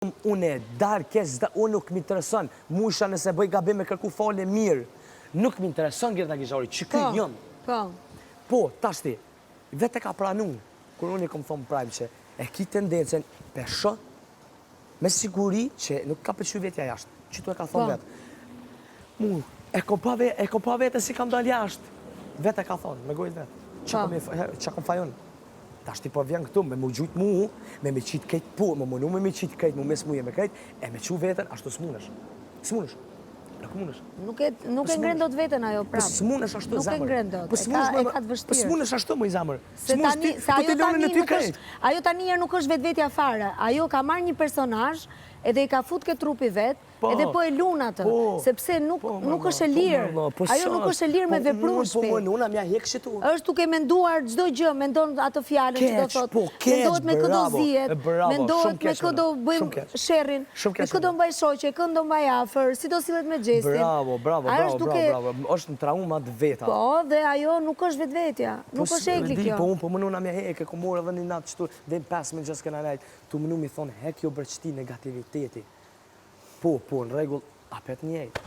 Unë e darkes, unë nuk më intereson, musha nëse bëj gabim me kërku falje mirë, nuk më intereson Gerda Gjizhari, që ky njëm. Po, tashti, vete ka pranu, kur unë i kom thonë prajmë që e ki tendencen pesho, me siguri që nuk ka pëlqy vetja jashtë, që tu e ka thonë vetë. Mu, e kom pa vete si kam dal jashtë, vete ka thonë, me gojtë vetë, që kom fajon. Tashti po vjen këtu, me më gjujtë mu, me me qitë kejtë po, me mënu me me qitë kejtë, me mes muje me kejtë, e me qu vetën, ashtu s'munesh. S'munesh. Nuk munesh. Nuk e ngren dot veten ajo prapë. Po s'munesh ashtu, zamër. Nuk e ngren dot, e ka të vështirë. Po s'munesh ashtu, më i zamër. Se ajo tani nuk është vetvetja fare. Ajo ka marrë një personazh, edhe i ka fut ke trupi vet, edhe po e lun atë, sepse nuk është e lirë. Ajo nuk është e lirë me vepru shpejt. Po mënuna mja hek shitu. Është duke menduar çdo gjë, mendon atë fjalën që do thotë. Mendohet me këdo zihet, mendohet me këdo bëjmë sherrin, me këdo mbaj shoqe, këdo mbaj afër, si do sillet me xhestin. Bravo. Është në trauma të veta. Po, dhe ajo nuk është vetvetja. Nuk është egli kjo. Po mënuna mja hek, e ku morë edhe një natë qëtu, dhe 5 minutë gjësë këna lejtë, tu mënu mi thonë, hek jo bërqti negativiteti. Po, në regull, apet njejtë.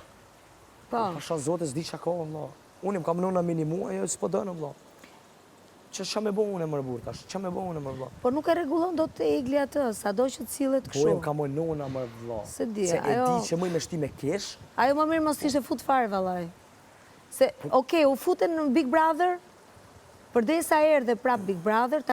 Pasha zote s'di që ka, vëllo. Unë im ka mënu në minimu, ajo s'po dënë, vëllo. Që me bo unë e mërë burë tash, që me bo unë e mërë vëllo. Por nuk e regulon do të egli atë, sa do që të cilët këshu. Po, im ka mënu në mërë vëllo. Se di, se e di që mëj me shti me kesh. Ajo më mirë mos ishte fut farë, vëllaj. Se, okej, u futen në Big Brother, përdesa erdhe prap Big Brother,